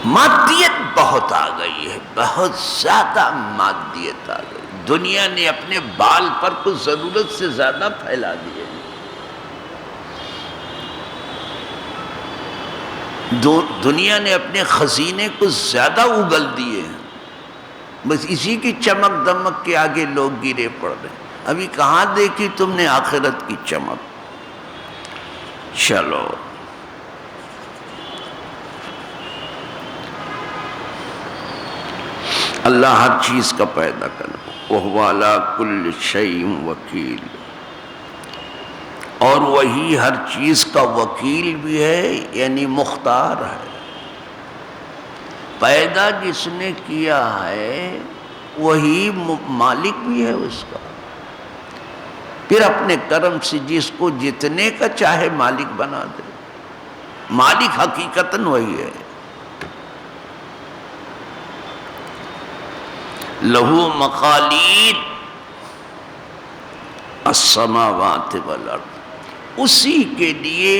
مادیت بہت آ گئی ہے، بہت زیادہ مادیت آ گئی۔ دنیا نے اپنے بال پر کچھ ضرورت سے زیادہ پھیلا دیے، دنیا نے اپنے خزینے کو زیادہ اگل دیے ہیں، بس اسی کی چمک دمک کے آگے لوگ گرے پڑ رہے ہیں۔ ابھی کہاں دیکھی تم نے آخرت کی چمک؟ چلو اللہ ہر چیز کا پیدا کرنا، وَهُوَ عَلَىٰ كُلِّ شَيْءٍ وَكِيلٌ، اور وہی ہر چیز کا وکیل بھی ہے، یعنی مختار ہے۔ پیدا جس نے کیا ہے وہی مالک بھی ہے اس کا، پھر اپنے کرم سے جس کو جتنے کا چاہے مالک بنا دے۔ مالک حقیقتاً وہی ہے۔ لہو مقالید السماوات والارض، اسی کے لیے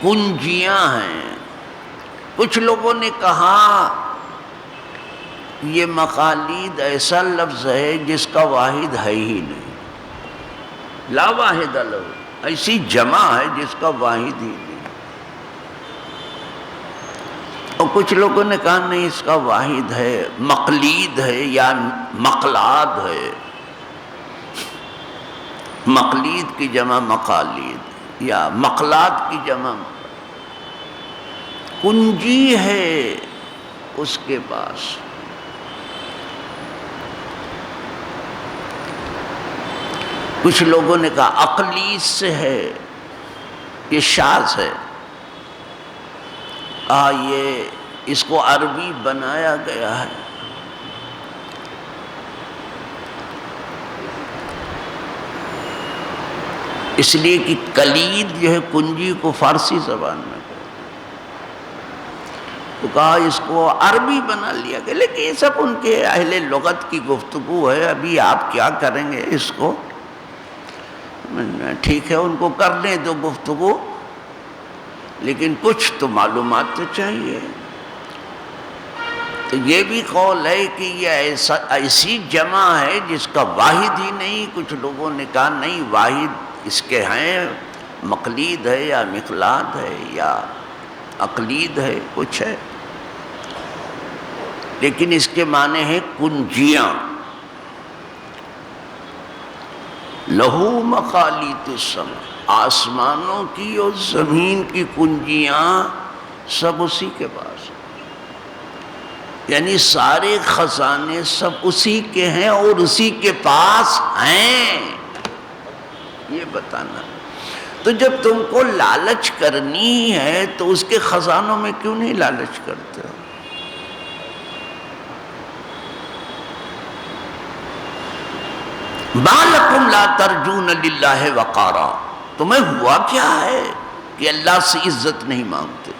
کنجیاں ہیں۔ کچھ لوگوں نے کہا یہ مقالید ایسا لفظ ہے جس کا واحد ہے ہی نہیں، لا واحد لہ، ایسی جمع ہے جس کا واحد ہی نہیں۔ اور کچھ لوگوں نے کہا نہیں، اس کا واحد ہے، مقلید ہے یا مقلاد ہے، مقلید کی جمع مقالید یا مقلاد کی جمع کنجی ہے اس کے پاس۔ کچھ لوگوں نے کہا اقلیت سے ہے، یہ شاذ ہے، یہ اس کو عربی بنایا گیا ہے۔ اس لیے کہ کلید جو ہے کنجی کو فارسی زبان میں تو کہا اس کو عربی بنا لیا گیا، لیکن یہ سب ان کے اہل لغت کی گفتگو ہے، ابھی آپ کیا کریں گے اس کو؟ ٹھیک ہے، ان کو کرنے دو گفتگو، لیکن کچھ تو معلومات تو چاہیے۔ تو یہ بھی قول ہے کہ یہ ایسی جمع ہے جس کا واحد ہی نہیں۔ کچھ لوگوں نے کہا نہیں، واحد اس کے ہیں، مقلید ہے یا مقلاد ہے یا اقلید ہے، کچھ ہے، لیکن اس کے معنی ہے کنجیاں۔ لہو مقالید السماء، آسمانوں کی اور زمین کی کنجیاں سب اسی کے پاس ہیں، یعنی سارے خزانے سب اسی کے ہیں اور اسی کے پاس ہیں، یہ بتانا۔ تو جب تم کو لالچ کرنی ہے تو اس کے خزانوں میں کیوں نہیں لالچ کرتے ہو؟ مَا لَكُمْ لَا تَرْجُونَ لِلَّهِ وَقَارًا، تمہیں ہوا کیا ہے کہ اللہ سے عزت نہیں مانگتے؟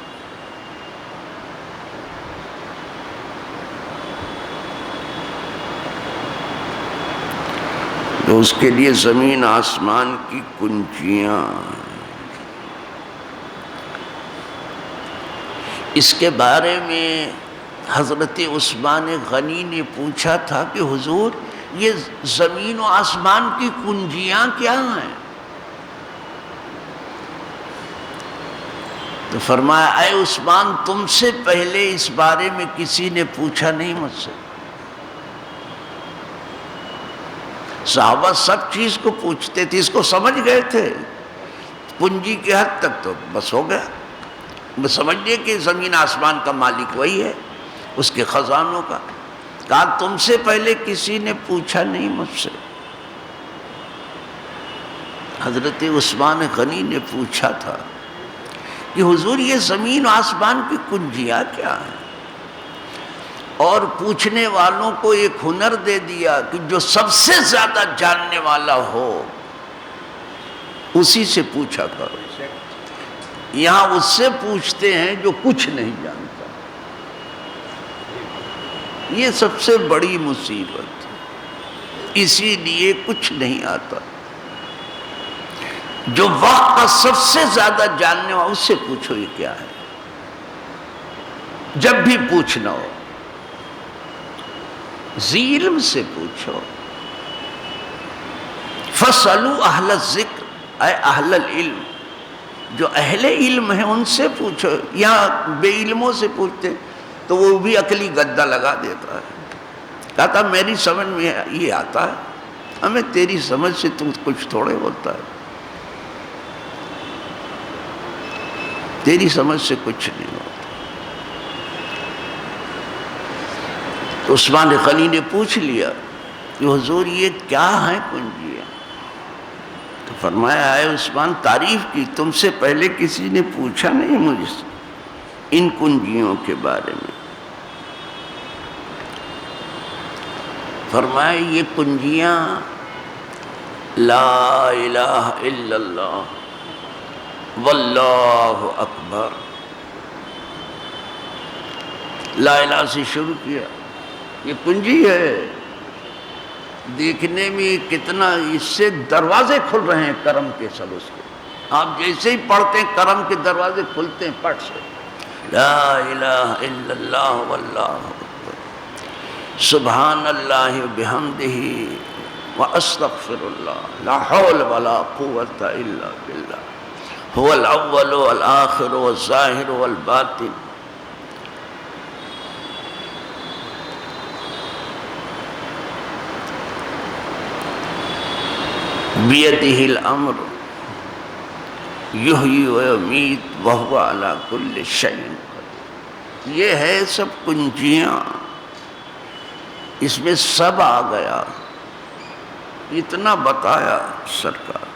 تو اس کے لیے زمین آسمان کی کنجیاں۔ اس کے بارے میں حضرت عثمان غنی نے پوچھا تھا کہ حضور یہ زمین و آسمان کی کنجیاں کیا ہیں؟ تو فرمایا اے عثمان، تم سے پہلے اس بارے میں کسی نے پوچھا نہیں مجھ سے۔ صحابہ سب چیز کو پوچھتے تھے، اس کو سمجھ گئے تھے، کنجی کے حد تک تو بس ہو گیا، بس سمجھئے کہ زمین آسمان کا مالک وہی ہے، اس کے خزانوں کا۔ کہا تم سے پہلے کسی نے پوچھا نہیں مجھ سے۔ حضرت عثمان غنی نے پوچھا تھا کہ حضور یہ زمین و آسمان کی کنجیاں کیا ہیں؟ اور پوچھنے والوں کو ایک ہنر دے دیا کہ جو سب سے زیادہ جاننے والا ہو اسی سے پوچھا کرو۔ یہاں اس سے پوچھتے ہیں جو کچھ نہیں جانتا، یہ سب سے بڑی مصیبت ہے، اسی لیے کچھ نہیں آتا۔ جو وقت کا سب سے زیادہ جاننے والا اس سے پوچھو یہ کیا ہے، جب بھی پوچھنا ہو ذی علم سے پوچھو۔ فَاسْأَلُوا أَهْلَ الذِّكْرِ، اے اہل العلم، جو اہل علم ہیں ان سے پوچھو۔ یہاں بے علموں سے پوچھتے تو وہ بھی عقلی گدہ لگا دیتا ہے، کہتا میری سمجھ میں یہ آتا ہے، ہمیں تیری سمجھ سے تو کچھ تھوڑے ہوتا ہے، تیری سمجھ سے کچھ نہیں ہوتا۔ تو عثمان غنی نے پوچھ لیا کہ حضور یہ کیا ہیں کنجیاں؟ تو فرمایا اے عثمان تعریف کی، تم سے پہلے کسی نے پوچھا نہیں مجھ سے ان کنجیوں کے بارے میں۔ فرمایا یہ کنجیاں لا الہ الا اللہ واللہ اکبر، لا الہ سے شروع کیا، یہ کنجی ہے، دیکھنے میں کتنا، اس سے دروازے کھل رہے ہیں کرم کے سب اس کے. آپ جیسے ہی پڑھتے ہیں کرم کے دروازے کھلتے ہیں پٹ سے. لا الہ الا اللہ واللہ اکبر سبحان اللہ بحمدہ واستغفر اللہ لا حول ولا قوة الا باللہ هو الاول والآخر والظاہر والباطن. بیدہ الامر یحیی ویمیت وہو علی کل شیء قدیر. یہ ہے سب کنجیاں، اس میں سب آ گیا، اتنا بتایا سرکار.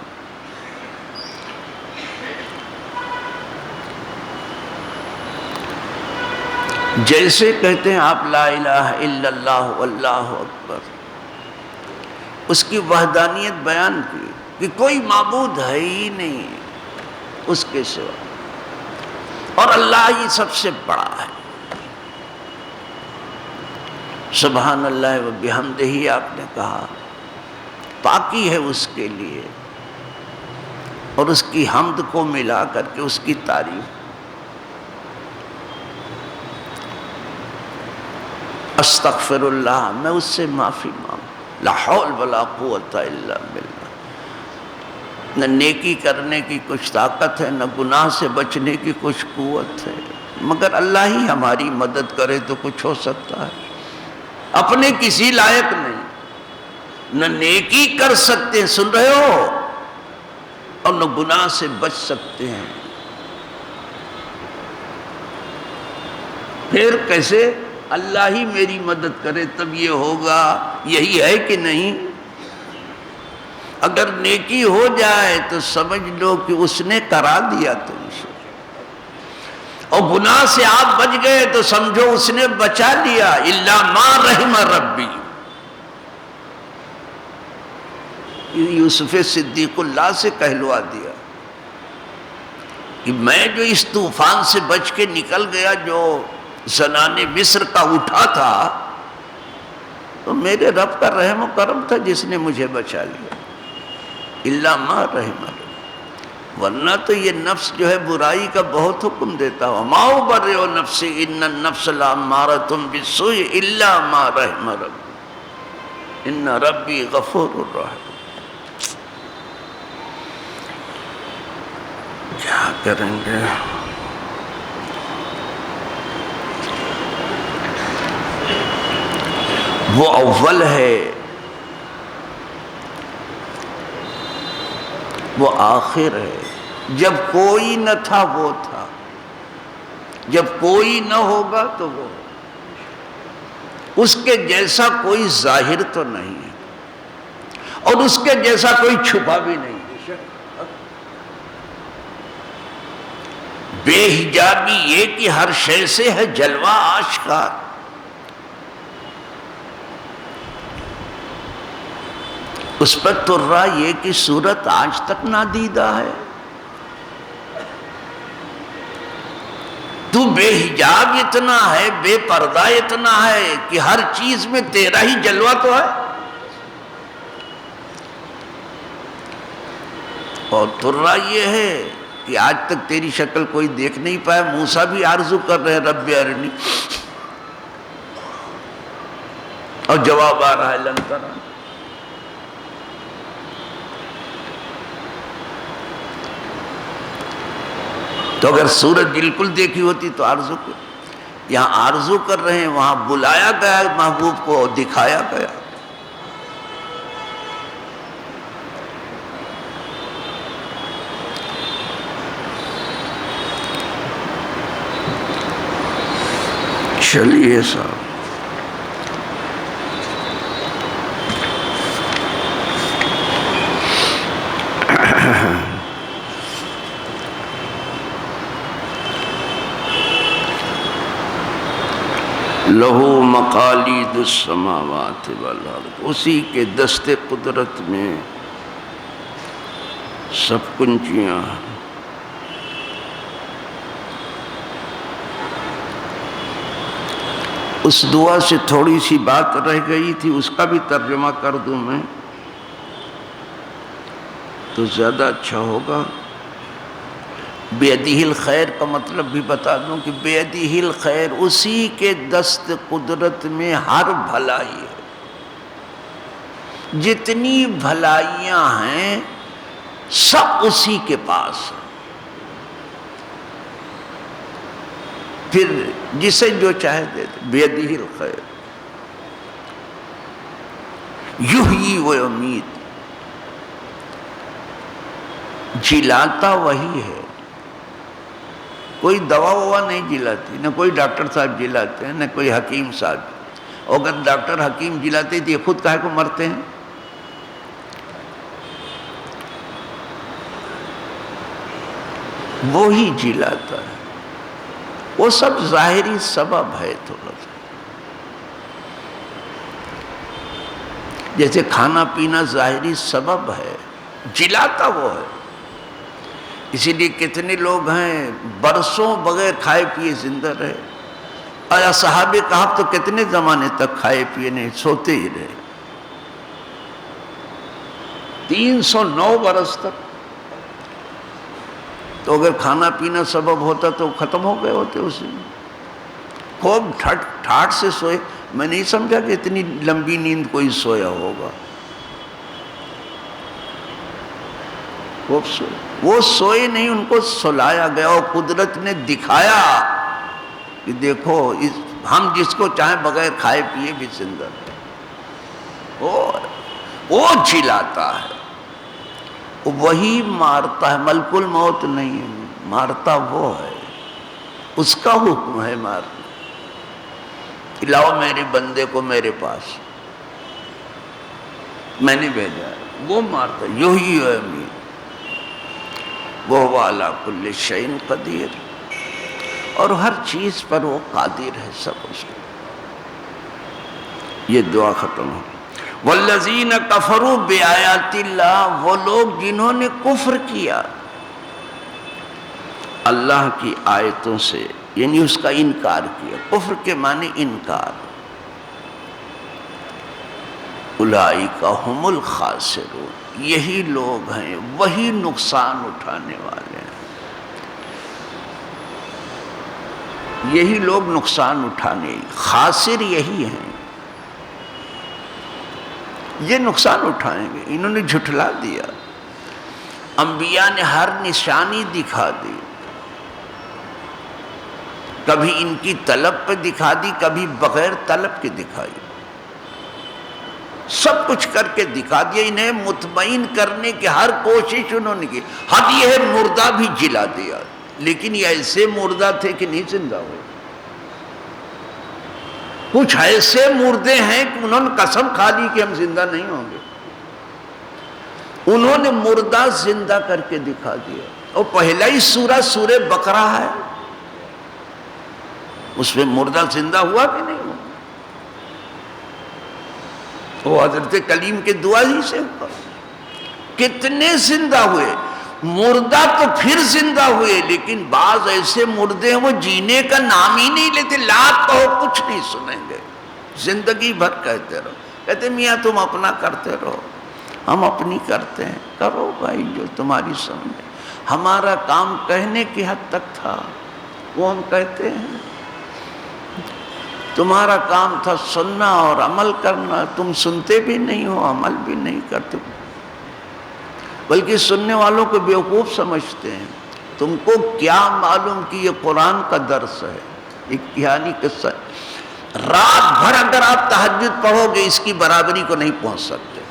جیسے کہتے ہیں آپ لا الہ الا اللہ واللہ اکبر، اس کی وحدانیت بیان کی کہ کوئی معبود ہے ہی نہیں اس کے سوا، اور اللہ ہی سب سے بڑا ہے. سبحان اللہ و بحمدہ آپ نے کہا، پاکی ہے اس کے لیے، اور اس کی حمد کو ملا کر کے اس کی تعریف. استغفر اللہ، میں اس سے معافی مانگ، لا حول ولا قوة الا باللہ. نہ نیکی کرنے کی کچھ طاقت ہے، نہ گناہ سے بچنے کی کچھ قوت ہے، مگر اللہ ہی ہماری مدد کرے تو کچھ ہو سکتا ہے. اپنے کسی لائق نہیں، نہ نیکی کر سکتے ہیں، سن رہے ہو، اور نہ گناہ سے بچ سکتے ہیں. پھر کیسے؟ اللہ ہی میری مدد کرے تب یہ ہوگا. یہی ہے کہ نہیں؟ اگر نیکی ہو جائے تو سمجھ لو کہ اس نے کرا دیا تم سے، اور گناہ سے آپ بچ گئے تو سمجھو اس نے بچا لیا. الا ما رحم ربی، یوسف صدیق اللہ سے کہلوا دیا کہ میں جو اس طوفان سے بچ کے نکل گیا جو زنان مصر کا اٹھا تھا، تو میرے رب کا رحم و کرم تھا جس نے مجھے بچا لیا. الا ما رحم ربی، ورنہ تو یہ نفس جو ہے برائی کا بہت حکم دیتا. وما ابرئ نفسی ان النفس لامارۃ بالسوء الا ما رحم ربی ان ربی غفور رحیم. کیا کریں گے؟ وہ اول ہے، وہ آخر ہے. جب کوئی نہ تھا وہ تھا، جب کوئی نہ ہوگا تو وہ. اس کے جیسا کوئی ظاہر تو نہیں ہے، اور اس کے جیسا کوئی چھپا بھی نہیں. بے حجابی یہ کہ ہر شے سے ہے جلوہ آشکار. اس پر ترا یہ کہ صورت آج تک نادیدہ ہے. تو بے حجاب اتنا ہے، بے پردہ اتنا ہے کہ ہر چیز میں تیرا ہی جلوہ تو ہے. اور ترا یہ ہے کہ آج تک تیری شکل کوئی دیکھ نہیں پایا. موسیٰ بھی آرزو کر رہے رب ارنی، اور جواب آ رہا ہے لن ترانی. تو اگر سورج بالکل دیکھی ہوتی تو آرزو کر. یہاں آرزو کر رہے ہیں، وہاں بلایا گیا محبوب کو، دکھایا گیا. چلیے صاحب، لہو مقالید السماوات والارض، اسی کے دست قدرت میں سب کنجیاں ہیں. اس دعا سے تھوڑی سی بات رہ گئی تھی، اس کا بھی ترجمہ کر دوں میں تو زیادہ اچھا ہوگا۔ بیدہ الخیر کا مطلب بھی بتا دوں کہ بیدہ الخیر، اسی کے دست قدرت میں ہر بھلائی ہے، جتنی بھلائیاں ہیں سب اسی کے پاس ہیں، پھر جسے جو چاہے دے دے۔ بیدہ الخیر، یحیی و یمیت، جلاتا وہی ہے، کوئی دوا ووا نہیں جلاتی، نہ کوئی ڈاکٹر صاحب جلاتے ہیں، نہ کوئی حکیم صاحب۔ اور اگر ڈاکٹر حکیم جلاتے تو یہ خود کاہے کو مرتے ہیں؟ وہی جلاتا ہے، وہ سب ظاہری سبب ہے تھوڑا سا، جیسے کھانا پینا ظاہری سبب ہے، جلاتا وہ ہے۔ اسی لیے کتنے لوگ ہیں برسوں بغیر کھائے پیے زندہ رہے، اور صحابہ کہف تو کتنے زمانے تک کھائے پیے نہیں، سوتے ہی رہے، 309 برس تک۔ تو اگر کھانا پینا سبب ہوتا تو ختم ہو گئے ہوتے اسی میں۔ خوب ٹھاٹ سے سوئے، میں نہیں سمجھا کہ اتنی لمبی نیند کوئی سویا ہوگا۔ خوب سوئے، وہ سوئے نہیں، ان کو سلایا گیا، اور قدرت نے دکھایا کہ دیکھو ہم جس کو چاہیں بغیر کھائے پیے بھی زندہ رہے۔ وہ جلاتا ہے، وہی مارتا ہے، ملک الموت نہیں ہے، مارتا وہ ہے، اس کا حکم ہے مارنا۔ لاؤ میرے بندے کو میرے پاس، میں نے بھیجا ہے، وہ مارتا ہے، یحیی و یمیت، وہو علی کل شیء قدیر، اور ہر چیز پر وہ قادر ہے، سب اس کو۔ یہ دعا ختم ہو۔ والذین کفروا بآیات اللہ، وہ لوگ جنہوں نے کفر کیا اللہ کی آیتوں سے، یعنی اس کا انکار کیا، کفر کے معنی انکار، اولئک ھم الخاسرون، یہی لوگ ہیں، وہی نقصان اٹھانے والے ہیں، یہی لوگ نقصان اٹھانے، خاسر یہی ہیں، یہ نقصان اٹھائیں گے۔ انہوں نے جھٹلا دیا، انبیاء نے ہر نشانی دکھا دی، کبھی ان کی طلب پہ دکھا دی، کبھی بغیر طلب کے دکھائی، سب کچھ کر کے دکھا دیا، انہیں مطمئن کرنے کی ہر کوشش انہوں نے کی۔ حد یہ ہے مردہ بھی جلا دیا، لیکن یہ ایسے مردہ تھے کہ نہیں زندہ ہوئے، کچھ ایسے مردے ہیں کہ انہوں نے قسم کھا لی کہ ہم زندہ نہیں ہوں گے، انہوں نے مردہ زندہ کر کے دکھا دیا۔ اور پہلا ہی سورہ سورہ بقرہ ہے، اس میں مردہ زندہ ہوا کہ نہیں ہوا؟ وہ حضرت کلیم کے دعا ہی سے ہوا۔ کتنے زندہ ہوئے، مردہ تو پھر زندہ ہوئے، لیکن بعض ایسے مردے ہیں وہ جینے کا نام ہی نہیں لیتے، لات کہو کچھ نہیں سنیں گے، زندگی بھر کہتے رہو، کہتے میاں تم اپنا کرتے رہو، ہم اپنی کرتے ہیں، کرو بھائی جو تمہاری سمجھ، ہمارا کام کہنے کی حد تک تھا، وہ ہم کہتے ہیں، تمہارا کام تھا سننا اور عمل کرنا، تم سنتے بھی نہیں ہو، عمل بھی نہیں کرتے، بلکہ سننے والوں کو بیوقوف سمجھتے ہیں۔ تم کو کیا معلوم کہ یہ قرآن کا درس ہے، ایک کہانی قصہ ہے، رات بھر اگر آپ تہجد پڑھو گے اس کی برابری کو نہیں پہنچ سکتے۔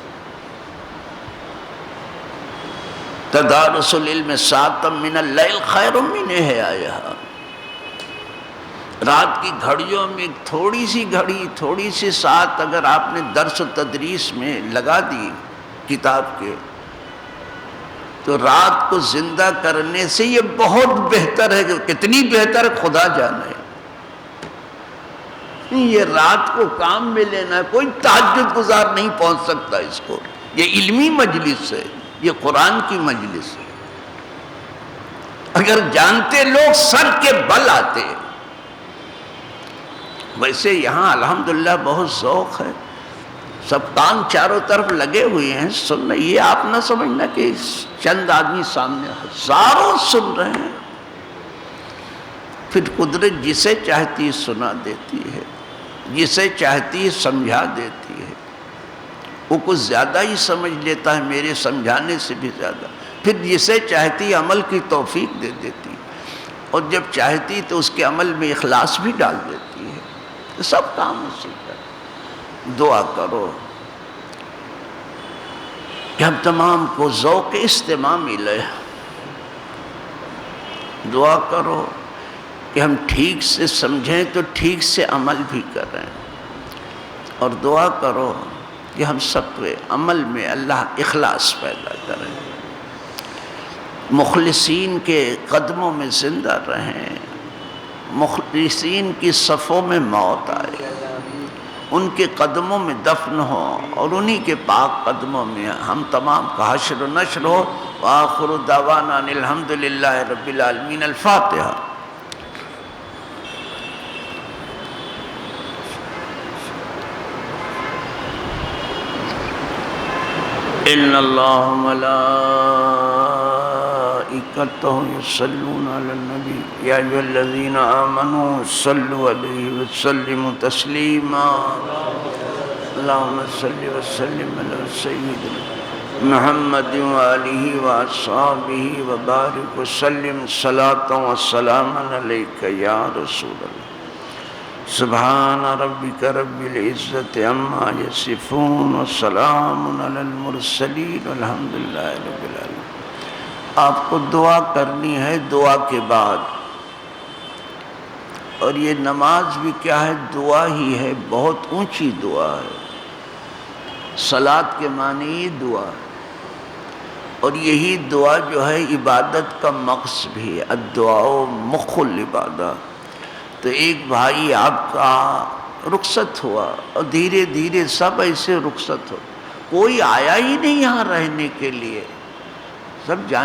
تدارس العلم ساعۃ من اللیل خیر من احیائہا، رات کی گھڑیوں میں تھوڑی سی گھڑی، تھوڑی سی ساتھ اگر آپ نے درس و تدریس میں لگا دی کتاب کے، تو رات کو زندہ کرنے سے یہ بہت بہتر ہے، کہ کتنی بہتر خدا جانے۔ یہ رات کو کام میں لینا ہے، کوئی تہجد گزار نہیں پہنچ سکتا اس کو، یہ علمی مجلس ہے، یہ قرآن کی مجلس ہے۔ اگر جانتے لوگ سر کے بل آتے، ویسے یہاں الحمدللہ بہت ذوق ہے، سب کان چاروں طرف لگے ہوئے ہیں سننا. یہ آپ نہ سمجھنا کہ چند آدمی سامنے، ہزاروں سن رہے ہیں. پھر قدرت جسے چاہتی سنا دیتی ہے، جسے چاہتی سمجھا دیتی ہے. وہ کچھ زیادہ ہی سمجھ لیتا ہے میرے سمجھانے سے بھی زیادہ. پھر جسے چاہتی عمل کی توفیق دے دیتی ہے، اور جب چاہتی تو اس کے عمل میں اخلاص بھی ڈال دیتی ہے. تو سب کام اسی کا. دعا کرو کہ ہم تمام کو ذوق استماع ملے. دعا کرو کہ ہم ٹھیک سے سمجھیں تو ٹھیک سے عمل بھی کریں. اور دعا کرو کہ ہم سب کے عمل میں اللہ اخلاص پیدا کریں، مخلصین کے قدموں میں زندہ رہیں، مخلصین کی صفوں میں موت آئے، ان کے قدموں میں دفن ہو، اور انہی کے پاک قدموں میں ہم تمام کا حشر و نشر ہو. وآخر دعوانا ان الحمدللہ رب العالمین. الفاتحہ. ان اللہ ملائکتہ یصلون علی النبی یا ایھا الذین آمنوا صلوا علیہ وسلموا تسلیما. اللہم صل وسلم علی سیدنا محمد وآلہ واصحابہ وبارک وسلم صلاۃ وسلاما علیک یا رسول اللہ. سبحان ربک رب العزت عما یصفون وسلام علی المرسلین والحمد للہ رب العالمین. آپ کو دعا کرنی ہے دعا کے بعد، اور یہ نماز بھی کیا ہے؟ دعا ہی ہے، بہت اونچی دعا ہے. صلاۃ کے معنی یہ دعا ہے، اور یہی دعا جو ہے عبادت کا مغز بھی ہے. الدعاء مخ العبادہ. تو ایک بھائی آپ کا رخصت ہوا، اور دھیرے دھیرے سب ایسے رخصت ہو، کوئی آیا ہی نہیں یہاں رہنے کے لیے، سب جان